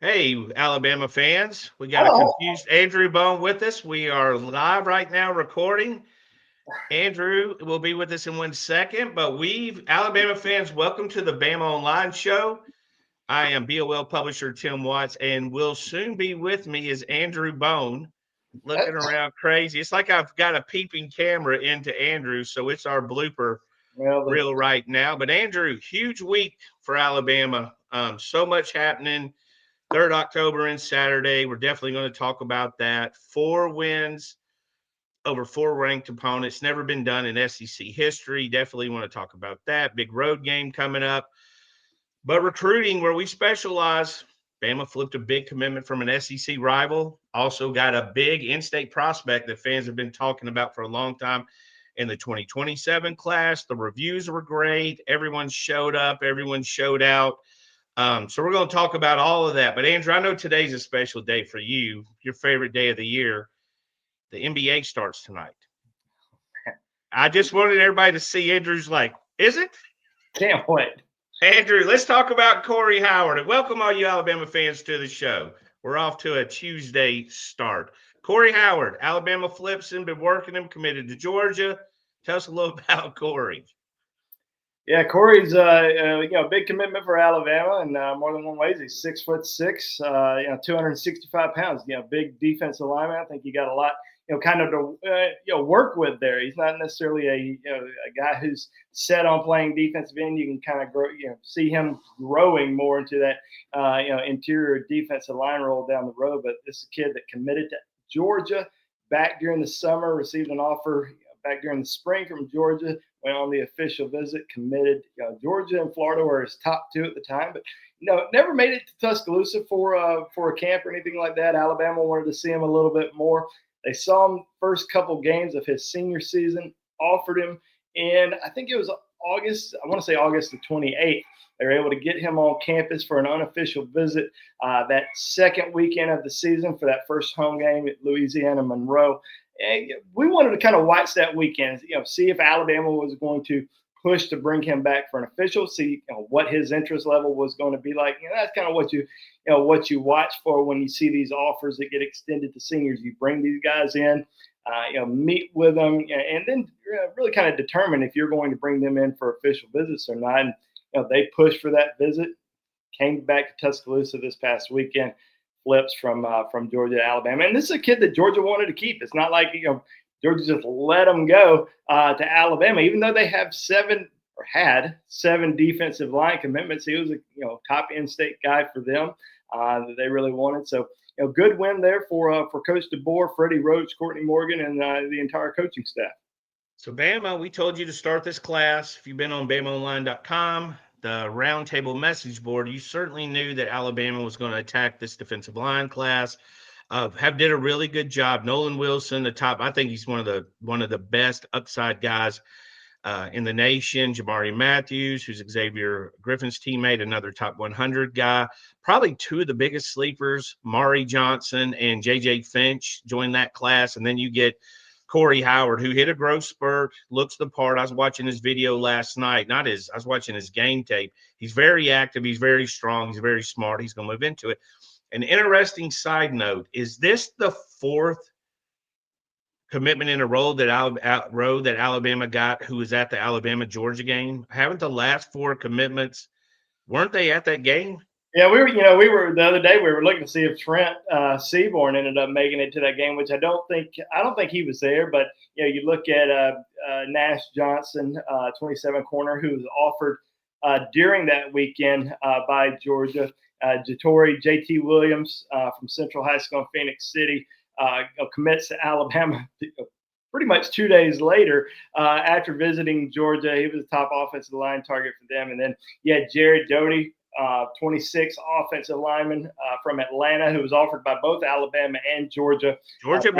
Hey, Alabama fans. We got a Oh, confused Andrew Bone with us. We are live right now recording. Andrew will be with us in 1 second, but Alabama fans, welcome to the Bama Online show. I am BOL publisher Tim Watts, and will soon be with me is Andrew Bone, looking around crazy. It's like I've got a peeping camera into Andrew, so it's our blooper well, reel right now. But Andrew, huge week for Alabama. So much happening. 3rd October and Saturday. We're definitely going to talk about that. 4 wins over 4 ranked opponents. Never been done in SEC history. Definitely want to talk about that. Big road game coming up. But recruiting, where we specialize, Bama flipped a big commitment from an SEC rival. Also got a big in-state prospect that fans have been talking about for a long time in the 2027 class. The reviews were great. Everyone showed up. Everyone showed out. So we're going to talk about all of that. But Andrew, I know today's a special day for you, your favorite day of the year. The NBA starts tonight. I just wanted everybody to see Andrew's like, is it? can't wait. Andrew, let's talk about Corey Howard. And welcome all you Alabama fans to the show. We're off to a Tuesday start. Corey Howard, Alabama flips him, been working him, committed to Georgia. Tell us a little about Corey. Yeah, Corey's a big commitment for Alabama in more than one ways. He's 6'6", 265 pounds. Big defensive lineman. I think you got a lot, kind of to work with there. He's not necessarily a guy who's set on playing defensive end. You can kind of grow, see him growing more into that interior defensive line role down the road. But this is a kid that committed to Georgia back during the summer, received an offer back during the spring from Georgia, went on the official visit, committed. Georgia and Florida were his top two at the time, but never made it to Tuscaloosa for a camp or anything like that. Alabama wanted to see him a little bit more. They saw him first couple games of his senior season, offered him, and I think it was August. I want to say August the 28th. They were able to get him on campus for an unofficial visit that second weekend of the season for that first home game at Louisiana Monroe. And we wanted to kind of watch that weekend, see if Alabama was going to push to bring him back for an official, see what his interest level was going to be like. That's kind of what what you watch for when you see these offers that get extended to seniors. You bring these guys in, meet with them, and then really kind of determine if you're going to bring them in for official visits or not. And they pushed for that visit, came back to Tuscaloosa this past weekend. Flips from Georgia to Alabama, and this is a kid that Georgia wanted to keep. It's not like Georgia just let him go to Alabama, even though they have had seven defensive line commitments. He was a top in-state guy for them that they really wanted. So good win there for Coach DeBoer, Freddie Roach, Courtney Morgan, and the entire coaching staff. So Bama, we told you to start this class. If you've been on BamaOnLine.com, the roundtable message board, you certainly knew that Alabama was going to attack this defensive line class. Did a really good job. Nolan Wilson, the top, I think he's one of the best upside guys in the nation. Jamari Matthews, who's Xavier Griffin's teammate, another top 100 guy. Probably two of the biggest sleepers, Mari Johnson and J.J. Finch, joined that class. And then you get Corey Howard, who hit a growth spurt, looks the part. I was watching his video last night. I was watching his game tape. He's very active. He's very strong. He's very smart. He's going to move into it. An interesting side note, is this the fourth commitment in a row that Alabama got who was at the Alabama-Georgia game? Haven't the last four commitments, weren't they at that game? Yeah, we were the other day. We were looking to see if Trent Seabour ended up making it to that game, which I don't think he was there. But you look at Nash Johnson, 27 corner, who was offered during that weekend by Georgia. JT Williams from Central High School in Phoenix City commits to Alabama. Pretty much 2 days later, after visiting Georgia, he was the top offensive line target for them. And then you had Jared Doty, 26 offensive lineman from Atlanta, who was offered by both Alabama and Georgia. Georgia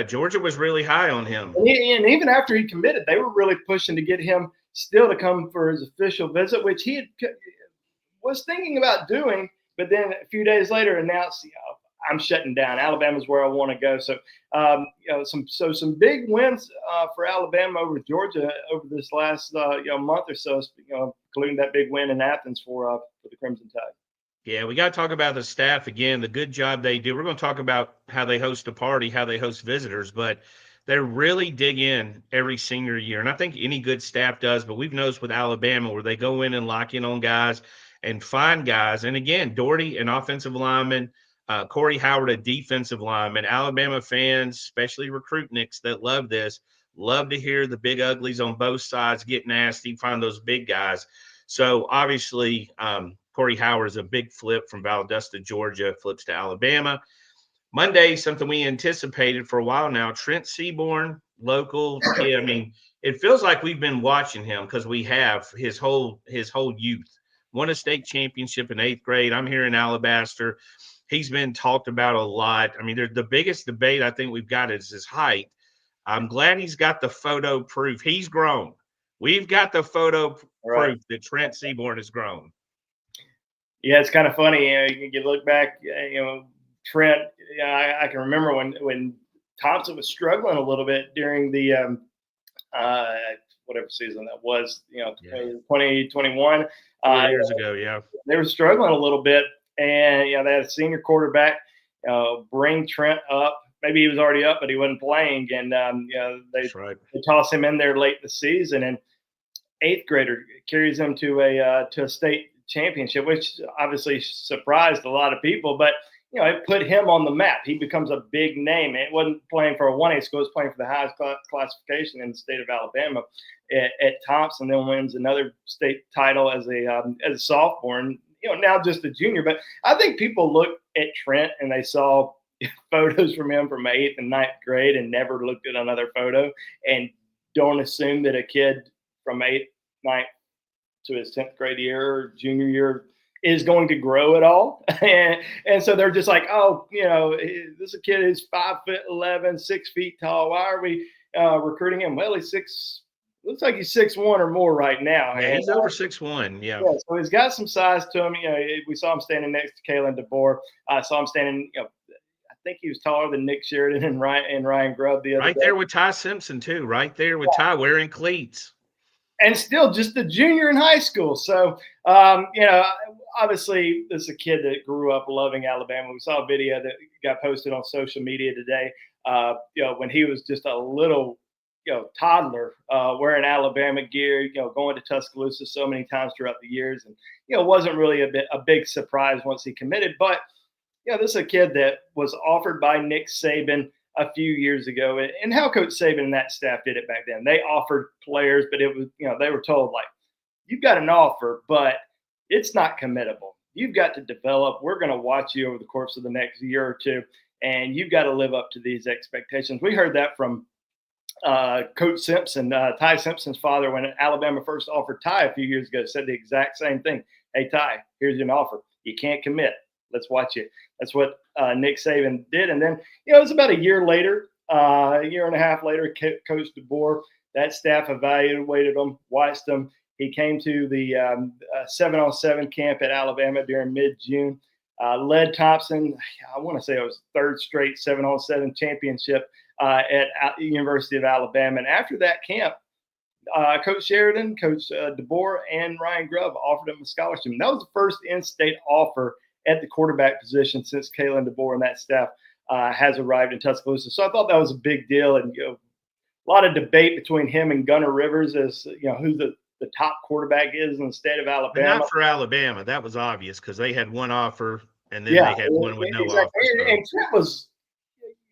Georgia was really high on him. And even after he committed, they were really pushing to get him still to come for his official visit, which he was thinking about doing, but then a few days later announced, I'm shutting down. Alabama's where I want to go. So, some big wins for Alabama over Georgia over this last month or so, including that big win in Athens for the Crimson Tide. Yeah, we got to talk about the staff again, the good job they do. We're going to talk about how they host a party, how they host visitors, but they really dig in every senior year. And I think any good staff does, but we've noticed with Alabama where they go in and lock in on guys and find guys. And again, Doherty, an offensive lineman, Corey Howard, a defensive lineman. Alabama fans, especially recruitniks that love this, love to hear the big uglies on both sides get nasty, find those big guys. So obviously, Corey Howard is a big flip from Valdosta, Georgia, flips to Alabama. Monday, something we anticipated for a while now. Trent Seabour, local kid. I mean, it feels like we've been watching him because we have his whole youth. Won a state championship in 8th grade. I'm here in Alabaster. He's been talked about a lot. I mean, the biggest debate I think we've got is his height. I'm glad he's got the photo proof. He's grown. We've got the photo proof that Trent Seabour has grown. Yeah, it's kind of funny. You look back, Trent. I can remember when Thompson was struggling a little bit during the whatever season that was, 2021. 4 years ago, yeah. They were struggling a little bit, and they had a senior quarterback bring Trent up. Maybe he was already up, but he wasn't playing, and they toss him in there late in the season, and 8th grader carries him to a state championship, which obviously surprised a lot of people, but it put him on the map. He becomes a big name. It wasn't playing for a 1A school; it was playing for the highest classification in the state of Alabama at Thompson. Then wins another state title as a sophomore, and now just a junior. But I think people look at Trent and they saw photos from him from 8th and 9th grade and never looked at another photo, and don't assume that a kid from 8th, 9th to his 10th grade year or junior year is going to grow at all. and so they're just like, oh, this is a kid who's 5'11", 6 feet tall. Why are we recruiting him? Well, looks like he's 6'1" or more right now. Yeah, he's over 6'1". Yeah. So he's got some size to him. We saw him standing next to Kalen DeBoer. I saw him standing, I think he was taller than Nick Sheridan and Ryan Grubb the other day. Right there with Ty Simpson too. Right there with Ty wearing cleats. And still just a junior in high school. So, obviously this is a kid that grew up loving Alabama. We saw a video that got posted on social media today, when he was just a little, toddler, wearing Alabama gear, going to Tuscaloosa so many times throughout the years. And, it wasn't really a big surprise once he committed. But, this is a kid that was offered by Nick Saban a few years ago, and how Coach Saban and that staff did it back then. They offered players, but it was, they were told, like, you've got an offer, but it's not committable. You've got to develop. We're going to watch you over the course of the next year or two, and you've got to live up to these expectations. We heard that from Coach Simpson, Ty Simpson's father, when Alabama first offered Ty a few years ago, said the exact same thing. Hey, Ty, here's an offer. You can't commit. Let's watch it. That's what Nick Saban did. And then, it was about a year later, a year and a half later, Coach DeBoer, that staff evaluated him, watched him. He came to the 7-on-7 camp at Alabama during mid-June, led Thompson, I want to say it was third straight 7-on-7 championship at University of Alabama. And after that camp, Coach Sheridan, Coach DeBoer, and Ryan Grubb offered him a scholarship. And that was the first in-state offer at the quarterback position since Kalen DeBoer and that staff has arrived in Tuscaloosa. So I thought that was a big deal. And a lot of debate between him and Gunnar Rivers as who the top quarterback is in the state of Alabama. But not for Alabama. That was obvious because they had one offer and then they had one with no offer. So. And Trent was,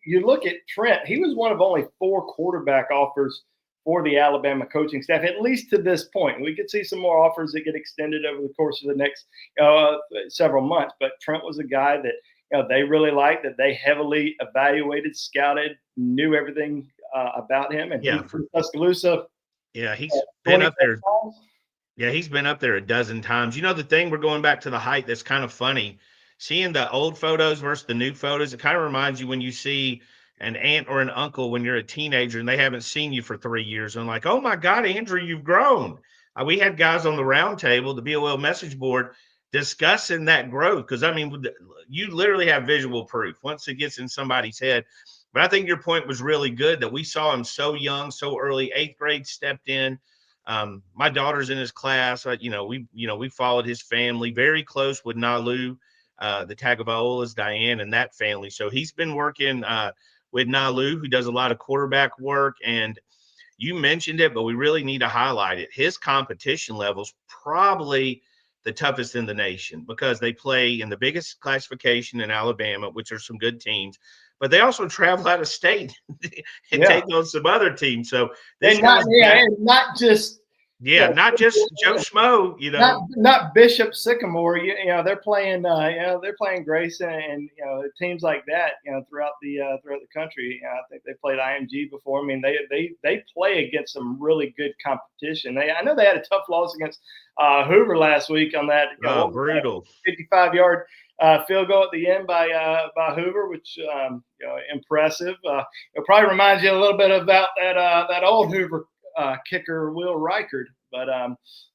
you look at Trent, he was one of only 4 quarterback offers for the Alabama coaching staff, at least to this point. We could see some more offers that get extended over the course of the next several months. But Trent was a guy that they really liked, that they heavily evaluated, scouted, knew everything about him. And he's from Tuscaloosa. Yeah, he's been up there. Yeah, he's been up there a dozen times. The thing, we're going back to the height, that's kind of funny. Seeing the old photos versus the new photos, it kind of reminds you when you see an aunt or an uncle when you're a teenager and they haven't seen you for 3 years and like, oh my God, Andrew, you've grown. We had guys on the round table, the BOL message board, discussing that growth. Because you literally have visual proof once it gets in somebody's head. But I think your point was really good that we saw him so young, so early. 8th grade stepped in. My daughter's in his class. We followed his family very close with Nalu, the Tagovailoas, Diane, and that family. So he's been working with Nalu, who does a lot of quarterback work. And you mentioned it, but we really need to highlight it. His competition level's probably the toughest in the nation because they play in the biggest classification in Alabama, which are some good teams, but they also travel out of state and take on some other teams. So this guy's not just not just Joe Schmo, not Bishop Sycamore. They're playing they're playing Grayson and teams like that throughout the country. I think they played IMG before. I mean they play against some really good competition. I know they had a tough loss against Hoover last week on that brutal 55-yard field goal at the end by Hoover, which impressive. It probably reminds you a little bit about that old Hoover kicker Will Reichard, but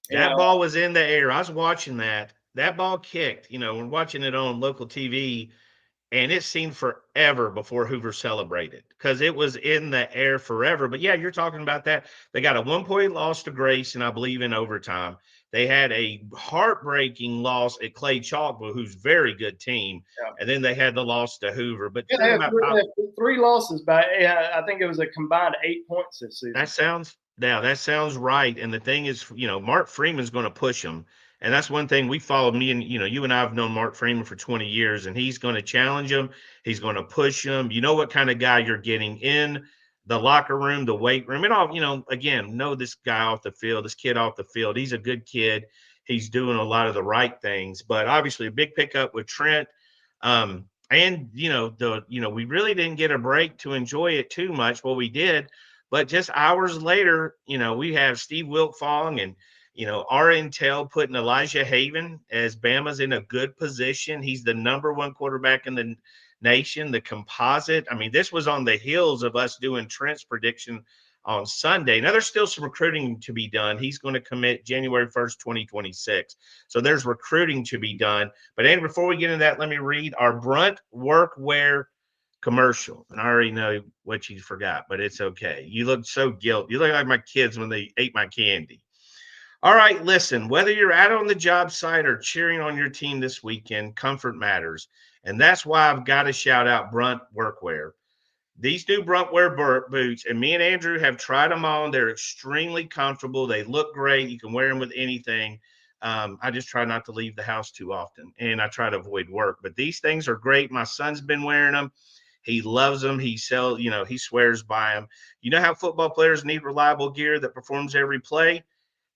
that ball was in the air. I was watching that ball kicked. We're watching it on local TV, and it seemed forever before Hoover celebrated because it was in the air forever. But yeah, you're talking about that. They got a 1-point loss to Grayson, I believe, in overtime. They had a heartbreaking loss at Clay Chalkville, who's a very good team. Yeah. And then they had the loss to Hoover. But they had three losses by, I think it was a combined 8 points this season. That sounds right. And the thing is, Mark Freeman's going to push them. And that's one thing we follow. Me and, you and I have known Mark Freeman for 20 years, and he's going to challenge him. He's going to push him. You know what kind of guy you're getting in the locker room, the weight room, and all, again, know this guy off the field, this kid off the field. He's a good kid. He's doing a lot of the right things, but obviously a big pickup with Trent. And, we really didn't get a break to enjoy it too much. Well, we did, but just hours later, we have Steve Wiltfong and, our intel putting Elijah Haven as Bama's in a good position. He's the number one quarterback in the nation, the composite. I mean, this was on the heels of us doing Trent's prediction on Sunday. Now, there's still some recruiting to be done. He's going to commit January 1st, 2026. So there's recruiting to be done. But, Andrew, before we get into that, let me read our Brunt Workwear commercial. And I already know what you forgot, but it's okay. You look so guilty. You look like my kids when they ate my candy. All right, listen, whether you're out on the job site or cheering on your team this weekend, comfort matters. And that's why I've got to shout out Brunt Workwear. These new Bruntwear boots, and me and Andrew have tried them on. They're extremely comfortable. They look great. You can wear them with anything. I just try not to leave the house too often, and I try to avoid work. But these things are great. My son's been wearing them. He loves them. He swears by them. You know how football players need reliable gear that performs every play?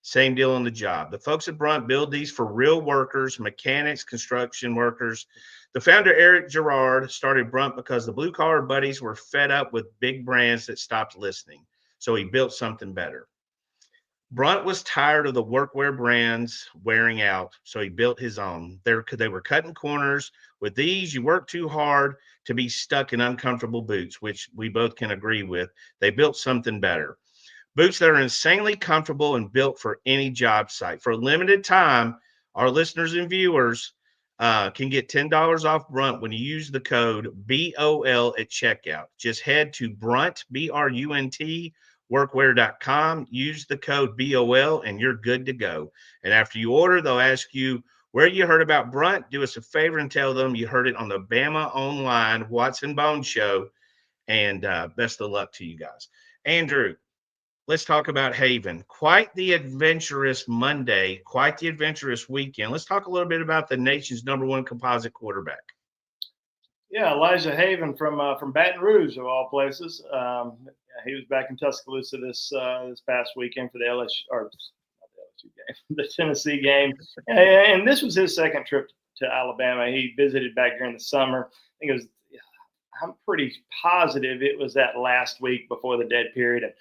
Same deal on the job. The folks at Brunt build these for real workers, mechanics, construction workers. The founder, Eric Gerard, started Brunt because the blue-collar buddies were fed up with big brands that stopped listening. So he built something better. Brunt was tired of the workwear brands wearing out, so he built his own. They were cutting corners. With these, you work too hard to be stuck in uncomfortable boots, which we both can agree with. They built something better. Boots that are insanely comfortable and built for any job site. For a limited time, our listeners and viewers can get $10 off Brunt when you use the code BOL at checkout. Just head to Brunt, BRUNT, workwear.com. Use the code BOL, and you're good to go. And after you order, they'll ask you where you heard about Brunt. Do us a favor and tell them you heard it on the BamaOnLine Watson Bone Show. And best of luck to you guys. Andrew, let's talk about Haven. Quite the adventurous Monday, quite the adventurous weekend. Let's talk a little bit about the nation's number one composite quarterback. Yeah, Elijah Haven from Baton Rouge, of all places. He was back in Tuscaloosa this past weekend for the the Tennessee game, and this was his second trip to Alabama. He visited back during the summer. I think I'm pretty positive it was that last week before the dead period. And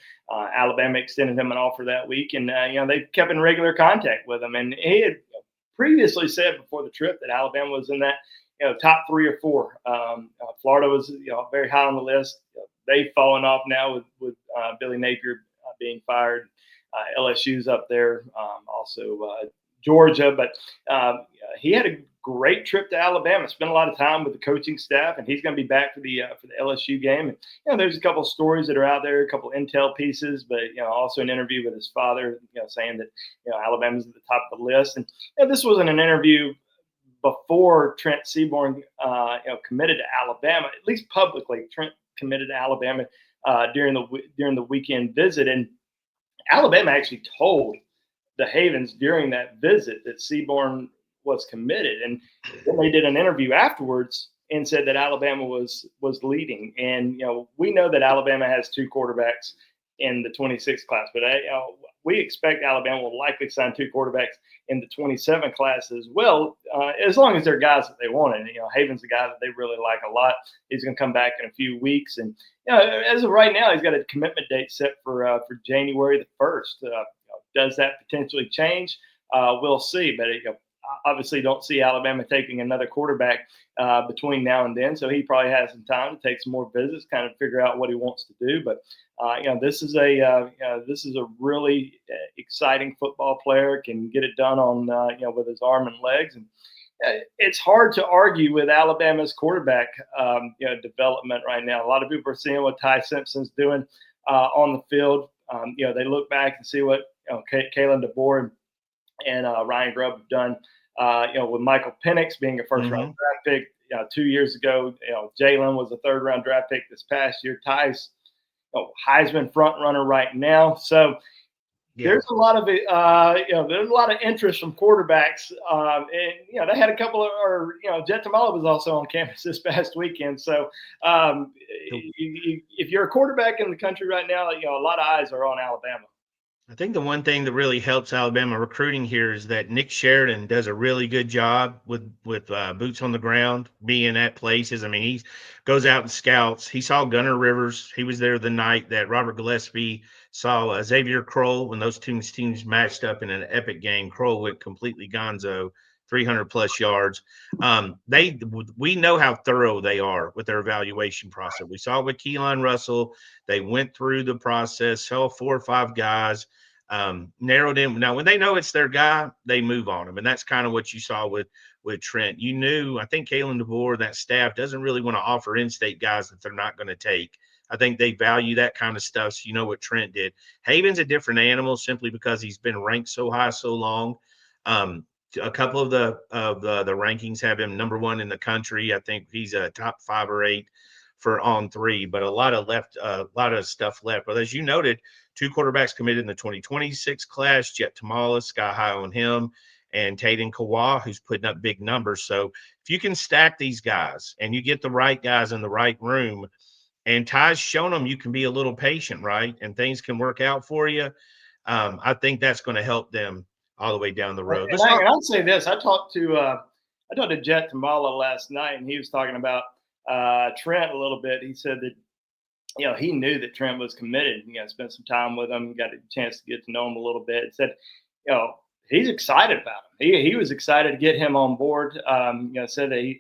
Alabama extended him an offer that week, and they kept in regular contact with him. And he had previously said before the trip that Alabama was in that top 3 or 4. Florida was very high on the list. They've fallen off now with Billy Napier being fired. LSU's up there, also Georgia, but he had a great trip to Alabama. Spent a lot of time with the coaching staff, and he's going to be back for the LSU game. And there's a couple of stories that are out there, a couple of intel pieces, but also an interview with his father, saying that Alabama's at the top of the list. And this wasn't an interview before Trent Seabour committed to Alabama, at least publicly. Trent committed to Alabama during the weekend visit, and Alabama actually told the Havens during that visit that Seabour was committed, and then they did an interview afterwards and said that Alabama was leading. And we know that Alabama has 2 quarterbacks in the 26 class, but we expect Alabama will likely sign 2 quarterbacks in the 27 class as well, as long as they're guys that they want. And Haven's a guy that they really like a lot. He's going to come back in a few weeks, and as of right now, he's got a commitment date set for January the 1st. Does that potentially change? We'll see. But obviously, don't see Alabama taking another quarterback between now and then. So he probably has some time to take some more visits, kind of figure out what he wants to do. But this is a really exciting football player. Can get it done on with his arm and legs, and it's hard to argue with Alabama's quarterback development right now. A lot of people are seeing what Ty Simpson's doing on the field. They look back and see what Kalen DeBoer and Ryan Grubb have done. With Michael Penix being a first-round draft pick 2 years ago. Jalen was a third-round draft pick this past year. Ty's Heisman front runner right now. So there's a lot of there's a lot of interest from quarterbacks. And they had a couple of, Jet Tamala was also on campus this past weekend. So if you're a quarterback in the country right now, a lot of eyes are on Alabama. I think the one thing that really helps Alabama recruiting here is that Nick Sheridan does a really good job with boots on the ground, being at places. I mean, he goes out and scouts. He saw Gunnar Rivers. He was there the night that Robert Gillespie saw Xavier Kroll when those teams matched up in an epic game. Kroll went completely gonzo, 300-plus yards. We know how thorough they are with their evaluation process. We saw it with Keelan Russell. They went through the process, saw 4 or 5 guys, narrowed in. Now, when they know it's their guy, they move on him, and that's kind of what you saw with Trent. You knew, I think Kalen DeBoer, that staff, doesn't really want to offer in-state guys that they're not going to take. I think they value that kind of stuff, so you know what Trent did. Haven's a different animal simply because he's been ranked so high so long. A couple of the rankings have him number 1 in the country. I think he's a top 5 or 8 for on 3, but a lot of stuff left. But as you noted, 2 quarterbacks committed in the 2026 class, Jet Tamala, sky high on him, and Taden Kawa, who's putting up big numbers. So if you can stack these guys and you get the right guys in the right room, and Ty's shown them you can be a little patient, right? And things can work out for you. I think that's going to help them all the way down the road. And I'll say this: I talked to Jet Tamala last night, and he was talking about Trent a little bit. He said that he knew that Trent was committed. Spent some time with him, got a chance to get to know him a little bit. Said he's excited about him. He was excited to get him on board. Said that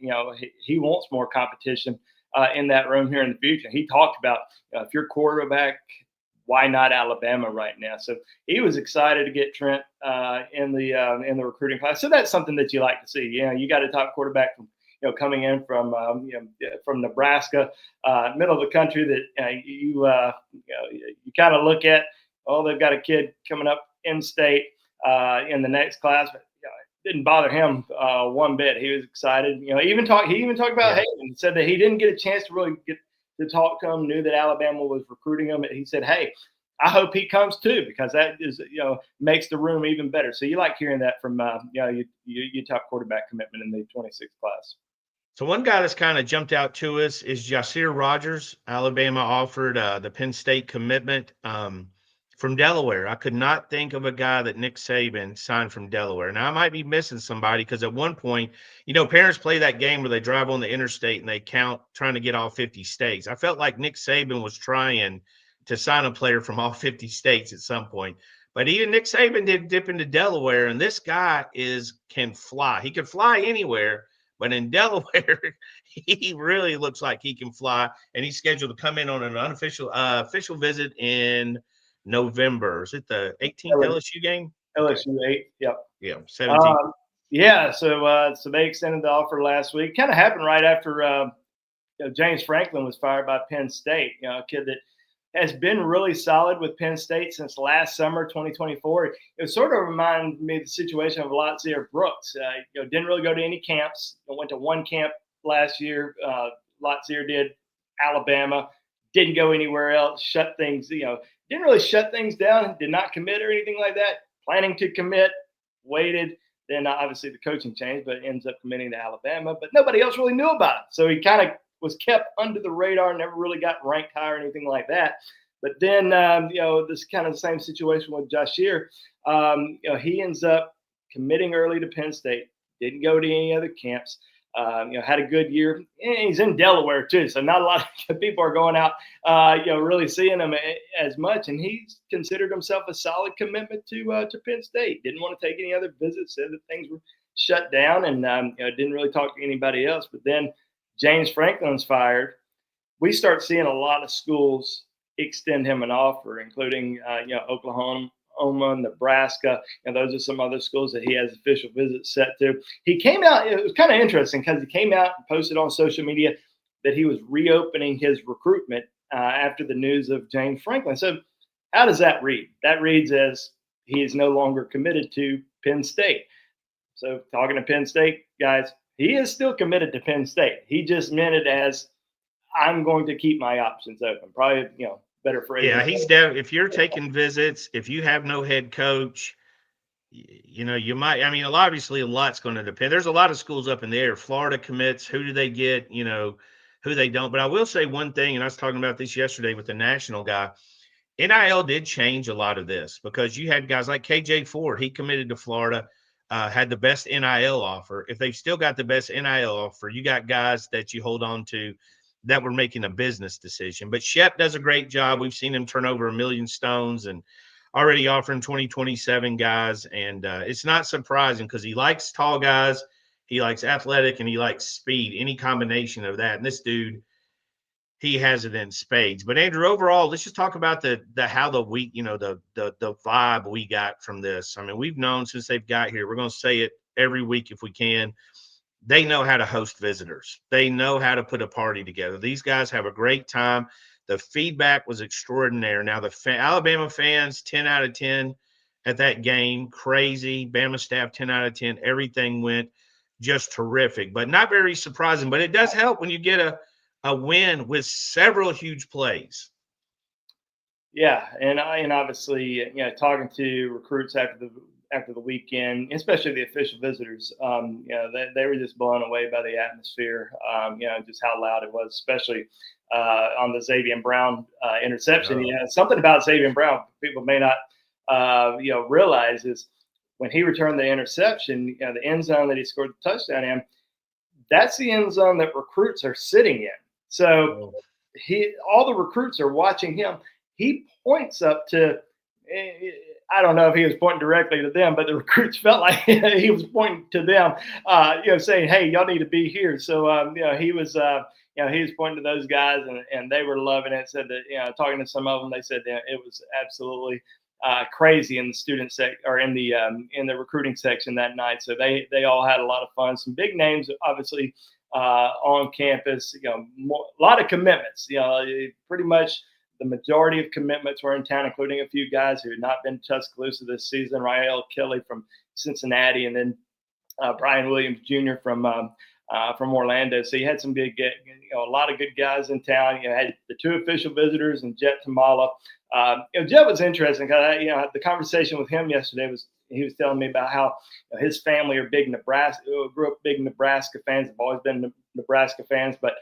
he wants more competition in that room here in the future. He talked about if you're quarterback, why not Alabama right now? So he was excited to get Trent in the recruiting class. So that's something that you like to see. You got a top quarterback from coming in from Nebraska, middle of the country that you kind of look at. Oh, they've got a kid coming up in state in the next class. But, it didn't bother him one bit. He was excited. He even talked about Hayden. He said that he didn't get a chance to really get to talk to him, knew that Alabama was recruiting him. He said, hey, I hope he comes too, because that is, makes the room even better. So you like hearing that from, your top quarterback commitment in the 26th class. So one guy that's kind of jumped out to us is Jaser Rogers. Alabama offered the Penn State commitment from Delaware. I could not think of a guy that Nick Saban signed from Delaware. Now, I might be missing somebody because at one point, parents play that game where they drive on the interstate and they count trying to get all 50 states. I felt like Nick Saban was trying to sign a player from all 50 states at some point. But even Nick Saban did dip into Delaware, and this guy can fly. He could fly anywhere, but in Delaware, he really looks like he can fly, and he's scheduled to come in on an unofficial official visit in November. Is it the 18th LSU game? LSU 8, yep. Yeah, 17th. Yeah, so they extended the offer last week. Kind of happened right after James Franklin was fired by Penn State. A kid that has been really solid with Penn State since last summer, 2024. It sort of reminded me of the situation of Latsier Brooks. Didn't really go to any camps. Went to one camp last year. Latsier did, Alabama. Didn't go anywhere else. Shut things. Didn't really shut things down. Did not commit or anything like that. Planning to commit. Waited. Then obviously the coaching changed, but ends up committing to Alabama. But nobody else really knew about it. So he kind of was kept under the radar, never really got ranked high or anything like that. But then, this kind of the same situation with Jaser. He ends up committing early to Penn State, didn't go to any other camps. Had a good year. And he's in Delaware too, so not a lot of people are going out, really seeing him as much. And he's considered himself a solid commitment to Penn State. Didn't want to take any other visits. Said that things were shut down, and didn't really talk to anybody else. But then James Franklin's fired. We start seeing a lot of schools extend him an offer, including Oklahoma, Nebraska, and those are some other schools that he has official visits set to. He came out, it was kind of interesting because he came out and posted on social media that he was reopening his recruitment after the news of James Franklin. So how does that read? That reads as he is no longer committed to Penn State. So talking to Penn State guys, he is still committed to Penn State. He just meant it as, I'm going to keep my options open. Probably, better phrase. Yeah, he's down. If you're taking visits, if you have no head coach, you might. I mean, obviously, a lot's going to depend. There's a lot of schools up in the air. Florida commits. Who do they get? Who they don't. But I will say one thing, and I was talking about this yesterday with the national guy. NIL did change a lot of this because you had guys like KJ Ford. He committed to Florida, had the best NIL offer. If they've still got the best NIL offer, you got guys that you hold on to that were making a business decision. But Shep does a great job. We've seen him turn over 1,000,000 stones and already offering 2027 guys. And it's not surprising because he likes tall guys, he likes athletic, and he likes speed, any combination of that. And this dude, he has it in spades. But Andrew, overall, let's just talk about the how the week, the vibe we got from this. I mean, we've known since they've got here. We're going to say it every week if we can. They know how to host visitors. They know how to put a party together. These guys have a great time. The feedback was extraordinary. Now, the Alabama fans, 10 out of 10 at that game. Crazy. Bama staff, 10 out of 10. Everything went just terrific, but not very surprising. But it does help when you get a win with several huge plays. Yeah, and obviously, talking to recruits after the weekend, especially the official visitors, they were just blown away by the atmosphere. Just how loud it was, especially on the Xavier Brown interception. Oh. Something about Xavier Brown people may not realize is when he returned the interception, the end zone that he scored the touchdown in, that's the end zone that recruits are sitting in. So all the recruits are watching him. He points up to, I don't know if he was pointing directly to them, but the recruits felt like he was pointing to them, saying, "Hey, y'all need to be here." So, he was pointing to those guys, and they were loving it. Said that, talking to some of them, they said that it was absolutely crazy in the student or in the recruiting section that night. So they all had a lot of fun. Some big names, obviously, on campus. A lot of commitments. Pretty much the majority of commitments were in town, including a few guys who had not been to Tuscaloosa this season. Rael Kelly from Cincinnati, and then Brian Williams Jr. from Orlando. So you had some big, a lot of good guys in town. You had the two official visitors and Jet Tamala. Jet was interesting because the conversation with him yesterday was, he was telling me about how his family are big Nebraska, grew up big Nebraska fans. Have always been Nebraska fans, but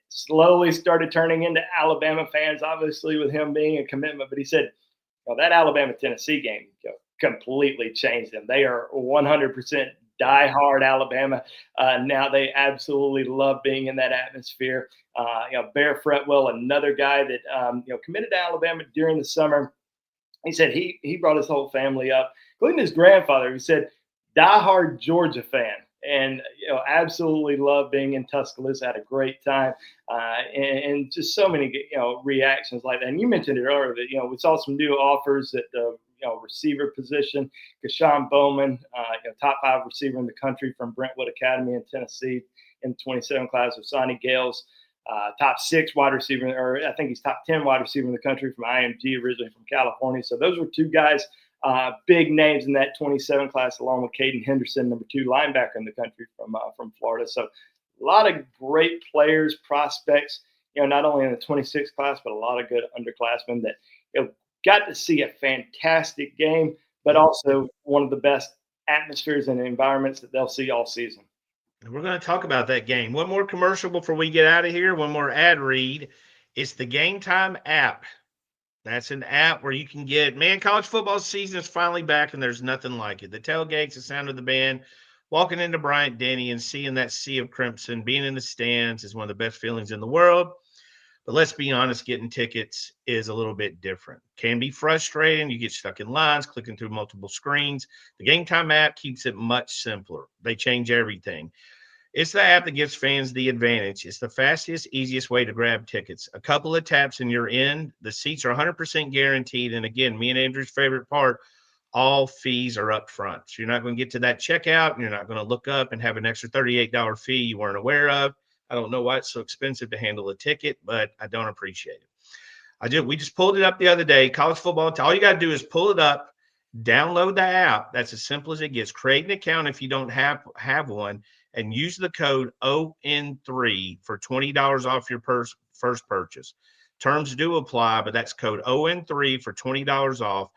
slowly started turning into Alabama fans, obviously with him being a commitment. But he said, that Alabama-Tennessee game completely changed them. They are 100% diehard Alabama. Now they absolutely love being in that atmosphere. Bear Fretwell, another guy that committed to Alabama during the summer. He said he brought his whole family up, including his grandfather. He said, diehard Georgia fan. And absolutely loved being in Tuscaloosa. Had a great time, and just so many reactions like that. And you mentioned it earlier that we saw some new offers that receiver position. Kashawn Bowman, top 5 receiver in the country from Brentwood Academy in Tennessee in the 27 class with Sonny Gales. Top 6 wide receiver, or I think he's top 10 wide receiver in the country from IMG, originally from California. So those were 2 guys, big names in that 27 class, along with Caden Henderson, number 2 linebacker in the country from Florida. So a lot of great players, prospects, not only in the 26 class, but a lot of good underclassmen that got to see a fantastic game, but also one of the best atmospheres and environments that they'll see all season. We're going to talk about that game. One more commercial before we get out of here. One more ad read. It's the Game Time app. That's an app where you can get, college football season is finally back, and there's nothing like it. The tailgates, the sound of the band, walking into Bryant-Denny and seeing that sea of crimson, being in the stands is one of the best feelings in the world. But let's be honest, getting tickets is a little bit different. Can be frustrating. You get stuck in lines, clicking through multiple screens. The Game Time app keeps it much simpler. They change everything. It's the app that gives fans the advantage. It's the fastest, easiest way to grab tickets. A couple of taps and you're in. The seats are 100% guaranteed. And again, me and Andrew's favorite part, all fees are up front. So you're not going to get to that checkout and you're not going to look up and have an extra $38 fee you weren't aware of. I don't know why it's so expensive to handle a ticket, but I don't appreciate it. We just pulled it up the other day. College football, all you got to do is pull it up, download the app. That's as simple as it gets. Create an account if you don't have one, and use the code ON3 for $20 off your first purchase. Terms do apply, but that's code ON3 for $20 off.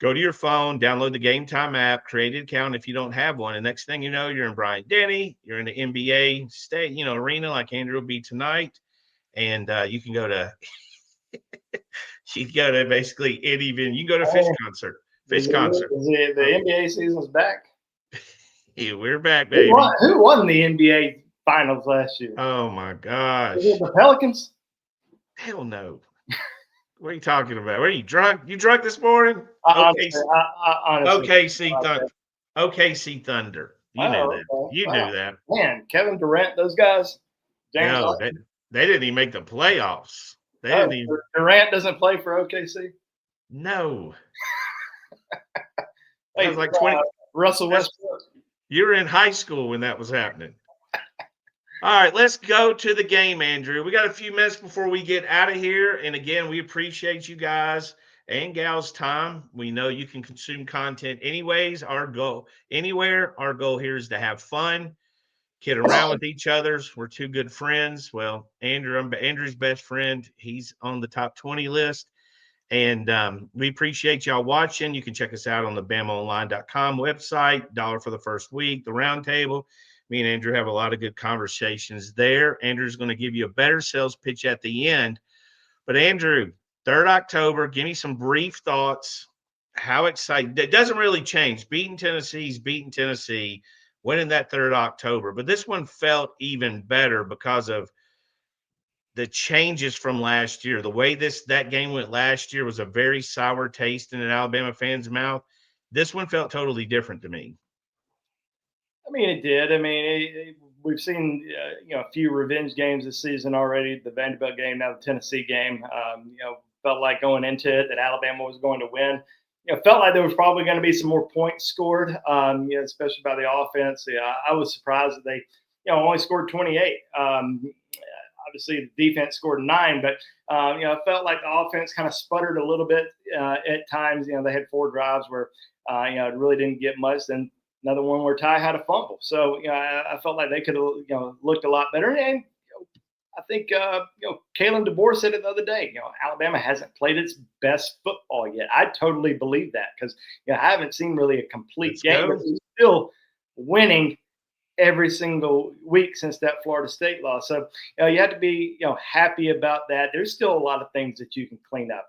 Go to your phone, download the Game Time app, create an account if you don't have one. And next thing you know, you're in Bryant-Denny, you're in the NBA state, arena like Andrew will be tonight. And you can go to basically any venue. You can go to Fish concert. The NBA season's back. Yeah, we're back, baby. Who won the NBA finals last year? Oh my gosh. Was it the Pelicans? Hell no. What are you talking about? Are you drunk? You drunk this morning? Honestly, OKC Thunder. OKC Thunder. You knew that. Okay. You knew that. Man, Kevin Durant, those guys. No, they didn't even make the playoffs. Durant doesn't play for OKC? No. Hey, that was like 20. Russell Westbrook. You were in high school when that was happening. All right, let's go to the game, Andrew. We got a few minutes before we get out of here. And again, we appreciate you guys and gals' time. We know you can consume content anyways. Our goal here is to have fun, kid around with each other. We're 2 good friends. Well, I'm Andrew's best friend. He's on the top 20 list. And we appreciate y'all watching. You can check us out on the BamaOnLine.com website, $1 for the first week, the roundtable. Me and Andrew have a lot of good conversations there. Andrew's going to give you a better sales pitch at the end. But Andrew, 3rd October, give me some brief thoughts. How excited? It doesn't really change. Beating Tennessee, winning that 3rd October. But this one felt even better because of the changes from last year. The way that game went last year was a very sour taste in an Alabama fan's mouth. This one felt totally different to me. I mean, it did. I mean, we've seen a few revenge games this season already. The Vanderbilt game, now the Tennessee game. Felt like going into it that Alabama was going to win. Felt like there was probably going to be some more points scored. Especially by the offense. I was surprised that they, only scored 28. Obviously, the defense scored 9, but it felt like the offense kind of sputtered a little bit at times. They had 4 drives where it really didn't get much. Then another one where Ty had a fumble. So, I felt like they could have, looked a lot better. And I think, Kalen DeBoer said it the other day, Alabama hasn't played its best football yet. I totally believe that because, I haven't seen really a complete game. But they're still winning every single week since that Florida State loss. So, you have to be, happy about that. There's still a lot of things that you can clean up,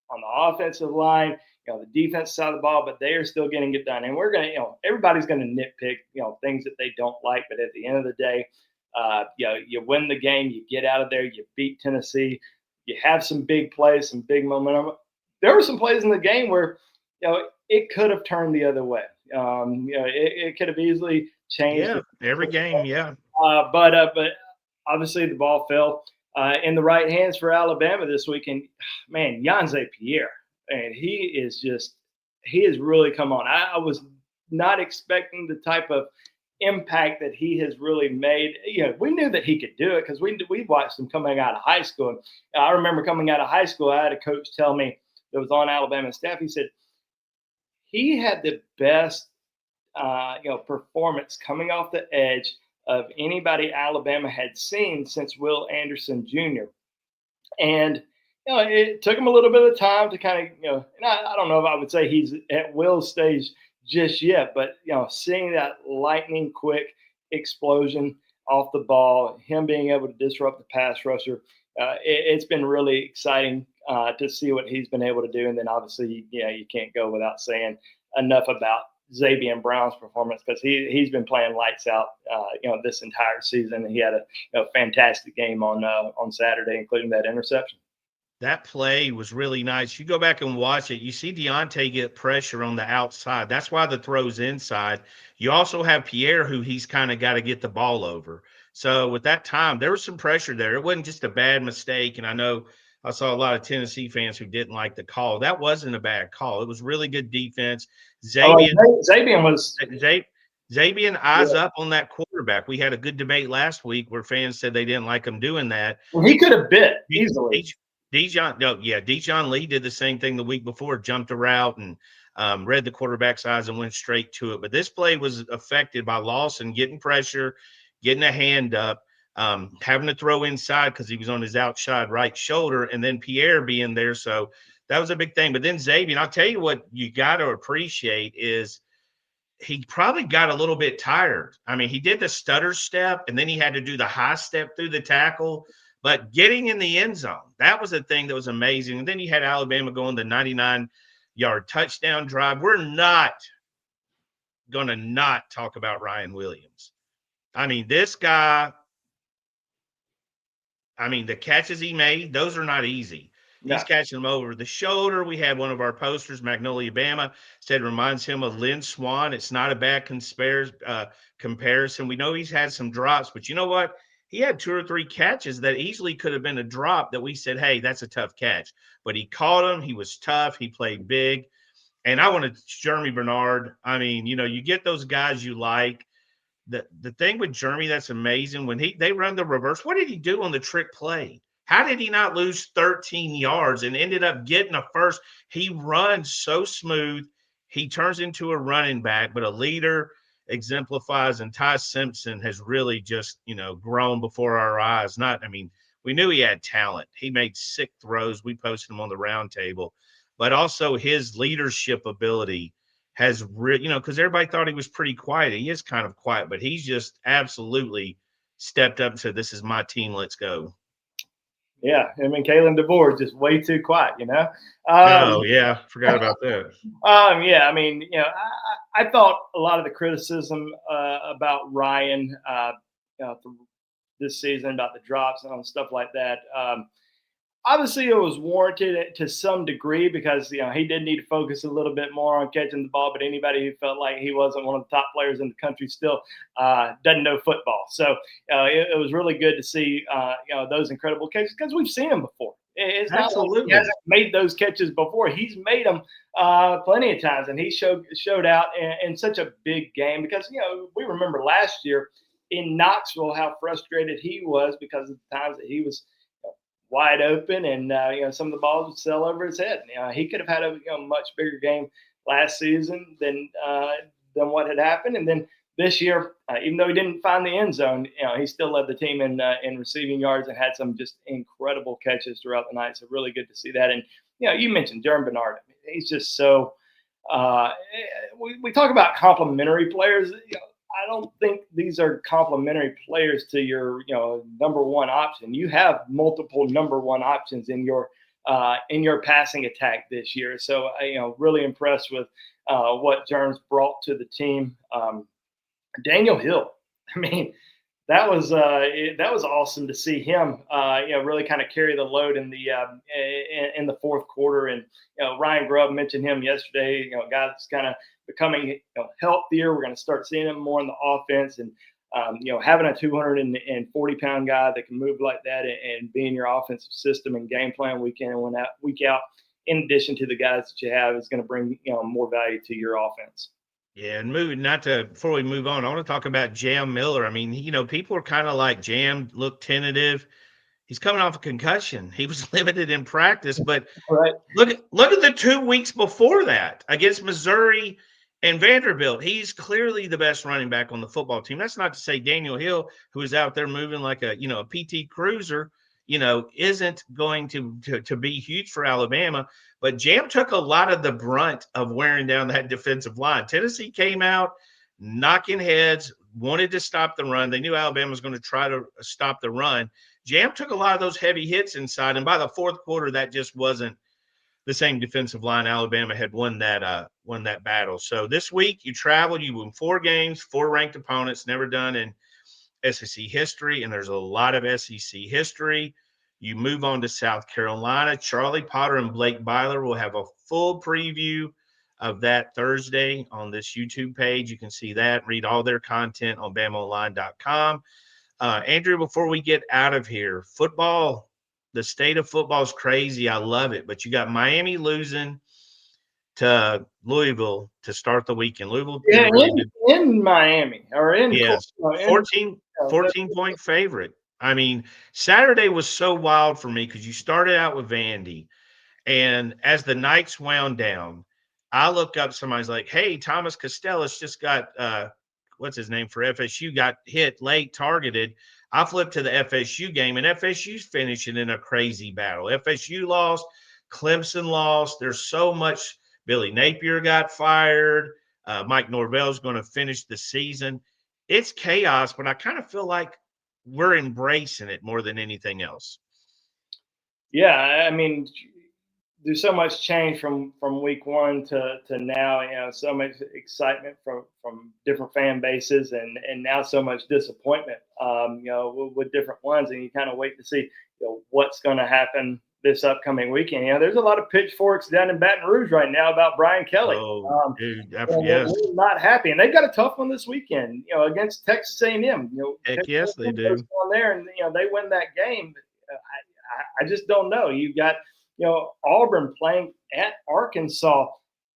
on the offensive line, the defense side of the ball, but they are still getting it done. And we're going to, everybody's going to nitpick, things that they don't like. But at the end of the day, you win the game, you get out of there, you beat Tennessee, you have some big plays, some big momentum. There were some plays in the game where, it could have turned the other way. It could have easily changed. Yeah, every game, yeah. But obviously the ball fell in the right hands for Alabama this week. And, man, Yanze Pierre, and he is just he has really come on. I was not expecting the type of impact that he has really made. We knew that he could do it because we watched him coming out of high school. And I remember coming out of high school, I had a coach tell me that was on Alabama staff. He said he had the best performance coming off the edge of anybody Alabama had seen since Will Anderson Jr. And it took him a little bit of time to kind of, and I don't know if I would say he's at Will's stage just yet, but seeing that lightning quick explosion off the ball, him being able to disrupt the pass rusher, it's been really exciting to see what he's been able to do. And then obviously, you can't go without saying enough about Xavier Brown's performance because he's been playing lights out, this entire season. And he had a fantastic game on Saturday, including that interception. That play was really nice. You go back and watch it. You see Deontay get pressure on the outside. That's why the throw's inside. You also have Pierre, who he's kind of got to get the ball over. So with that time, there was some pressure there. It wasn't just a bad mistake. And I know I saw a lot of Tennessee fans who didn't like the call. That wasn't a bad call. It was really good defense. Xavier eyes up on that quarterback. We had a good debate last week where fans said they didn't like him doing that. Well, he could have bit easily. Dijon Lee did the same thing the week before, jumped a route and read the quarterback's eyes and went straight to it. But this play was affected by Lawson getting pressure, getting a hand up, having to throw inside because he was on his outside right shoulder, and then Pierre being there. So that was a big thing. But then Xavier, and I'll tell you what you got to appreciate is he probably got a little bit tired. I mean, he did the stutter step, and then he had to do the high step through the tackle. But getting in the end zone, that was the thing that was amazing. And then you had Alabama going the 99-yard touchdown drive. We're not going to not talk about Ryan Williams. I mean, this guy, the catches he made, those are not easy. No. He's catching them over the shoulder. We had one of our posters, Magnolia, Bama, said reminds him of Lynn Swann. It's not a bad comparison. We know he's had some drops, but you know what? He had 2 or 3 catches that easily could have been a drop that we said, hey, that's a tough catch. But he caught him. He was tough. He played big. And I wanted Jeremy Bernard. You get those guys you like. The thing with Jeremy that's amazing, when they run the reverse, what did he do on the trick play? How did he not lose 13 yards and ended up getting a first? He runs so smooth. He turns into a running back, but a leader – exemplifies, and Ty Simpson has really just, grown before our eyes. We knew he had talent. He made sick throws. We posted him on the round table, but also his leadership ability has really, because everybody thought he was pretty quiet. He is kind of quiet, but he's just absolutely stepped up and said, this is my team. Let's go. Yeah, Kalen DeBoer is just way too quiet, Oh, yeah, forgot about that. I thought a lot of the criticism about Ryan this season, about the drops and stuff like that, obviously it was warranted to some degree because, he did need to focus a little bit more on catching the ball, but anybody who felt like he wasn't one of the top players in the country still doesn't know football. So it was really good to see, those incredible catches because we've seen them before. It's not like he hasn't made those catches before. He's made them plenty of times, and he showed out in such a big game because, we remember last year in Knoxville how frustrated he was because of the times that he was wide open and some of the balls would sail over his head. He could have had a much bigger game last season than what had happened. And then this year, even though he didn't find the end zone, he still led the team in receiving yards and had some just incredible catches throughout the night. So really good to see that. And you mentioned Jeremy Bernard. He's just so. We talk about complimentary players. I don't think these are complimentary players to your, number one option. You have multiple number one options in your passing attack this year. So, really impressed with what Jerm's brought to the team. Daniel Hill, that was awesome to see him, really kind of carry the load in the fourth quarter. And Ryan Grubb mentioned him yesterday. A guy that's kind of becoming healthier. We're going to start seeing him more in the offense, and having a 240-pound guy that can move like that and be in your offensive system and game plan week in and week out in addition to the guys that you have, is going to bring more value to your offense. Yeah, and before we move on, I want to talk about Jam Miller. I mean, people are kind of like Jam looked tentative. He's coming off a concussion. He was limited in practice, but Right. look at the 2 weeks before that against Missouri and Vanderbilt. He's clearly the best running back on the football team. That's not to say Daniel Hill, who is out there moving like a PT Cruiser, isn't going to be huge for Alabama. But Jam took a lot of the brunt of wearing down that defensive line. Tennessee came out knocking heads, wanted to stop the run. They knew Alabama was going to try to stop the run. Jam took a lot of those heavy hits inside, and by the fourth quarter, that just wasn't the same defensive line. Alabama had won that battle. So this week you traveled, you won 4 games, 4 ranked opponents, never done in SEC history, and there's a lot of SEC history. You move on to South Carolina. Charlie Potter and Blake Byler will have a full preview of that Thursday on this YouTube page. You can see that, read all their content on BamaOnLine.com. Andrew, before we get out of here, football, the state of football is crazy. I love it. But you got Miami losing to Louisville to start the weekend. Louisville, yeah, in Miami or in yes, 14-point favorite. I mean, Saturday was so wild for me because you started out with Vandy, and as the nights wound down, I look up, somebody's like, hey, Thomas Costellas just got what's his name for FSU, got hit late, targeted. I flipped to the FSU game, and FSU's finishing in a crazy battle. FSU lost, Clemson lost. There's so much. Billy Napier got fired. Mike Norvell's going to finish the season. It's chaos, but I kind of feel like we're embracing it more than anything else. Yeah, I mean, there's so much change from week 1 to now. So much excitement from different fan bases, and now so much disappointment. With different ones, and you kind of wait to see what's going to happen this upcoming weekend. There's a lot of pitchforks down in Baton Rouge right now about Brian Kelly. Oh, dude, yes. We're not happy, and they've got a tough one this weekend. Against Texas A&M. Heck yes, they do. On there, and they win that game. I just don't know. You've got Auburn playing at Arkansas.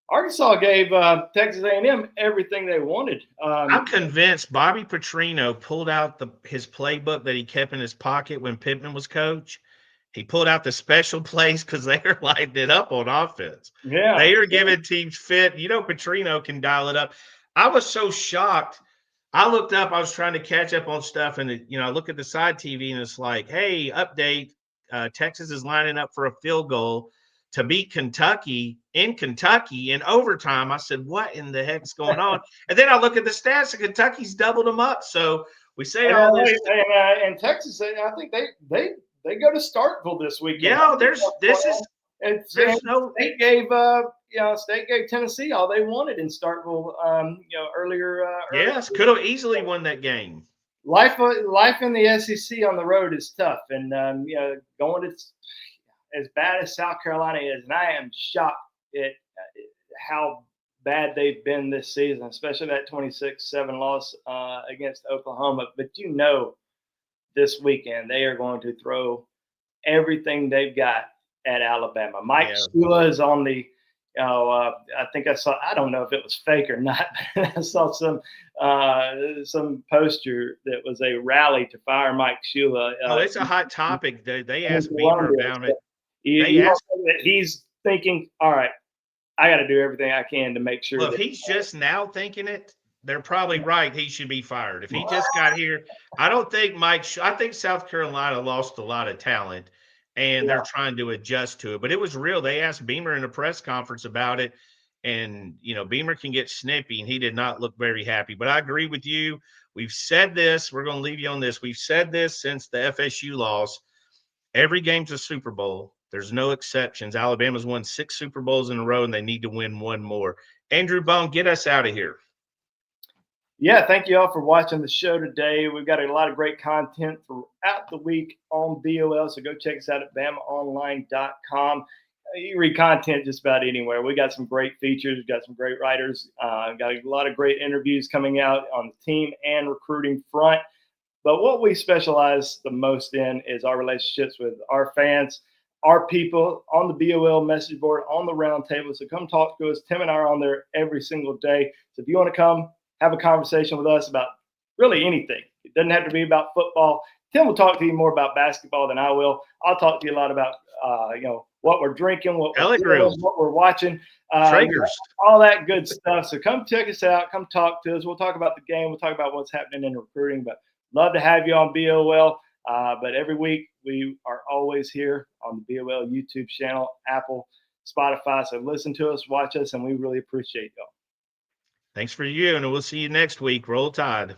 Arkansas gave Texas A&M everything they wanted. I'm convinced Bobby Petrino pulled out his playbook that he kept in his pocket when Pittman was coach. He pulled out the special plays because they are lighting it up on offense. Yeah, they are giving teams fit. Petrino can dial it up. I was so shocked. I looked up. I was trying to catch up on stuff, and I look at the side TV, and it's like, hey, update. Texas is lining up for a field goal to beat Kentucky in overtime. I said, what in the heck's going on? And then I look at the stats, and Kentucky's doubled them up. So we say all this. And Texas, I think they go to Starkville this weekend. Yeah, State gave Tennessee all they wanted in Starkville. Earlier. Yes, could have easily won that game. Life in the SEC on the road is tough, and going to as bad as South Carolina is, and I am shocked at how bad they've been this season, especially that 26-7 loss against Oklahoma. But this weekend they are going to throw everything they've got at Alabama. Mike Shula is on the. I think I saw. I don't know if it was fake or not. But I saw some poster that was a rally to fire Mike Shula. It's a hot topic. They asked Beamer about it. He's thinking, all right, I got to do everything I can to make sure. Well, if he's just now thinking it, they're probably right. He should be fired. If he just got here, I don't think I think South Carolina lost a lot of talent, and they're trying to adjust to it. But it was real. They asked Beamer in a press conference about it, and Beamer can get snippy, and he did not look very happy. But I agree with you. We've said this. We're going to leave you on this. We've said this since the FSU loss. Every game's a Super Bowl. There's no exceptions. Alabama's won 6 Super Bowls in a row, and they need to win one more. Andrew Bone, get us out of here. Yeah, thank you all for watching the show today. We've got a lot of great content throughout the week on BOL, so go check us out at BamaOnLine.com. You read content just about anywhere. We got some great features. We've got some great writers. Got a lot of great interviews coming out on the team and recruiting front. But what we specialize the most in is our relationships with our fans. our people on the BOL message board, on the round table. So come talk to us. Tim and I are on there every single day. So if you want to come have a conversation with us about really anything, it doesn't have to be about football. Tim will talk to you more about basketball than I will. I'll talk to you a lot about, what we're drinking, what we're watching, Traegers, all that good stuff. So come check us out. Come talk to us. We'll talk about the game. We'll talk about what's happening in recruiting. But love to have you on BOL. But every week we are always here on the BOL YouTube channel, Apple, Spotify. So listen to us, watch us, and we really appreciate y'all. thanks for you, and we'll see you next week. Roll Tide.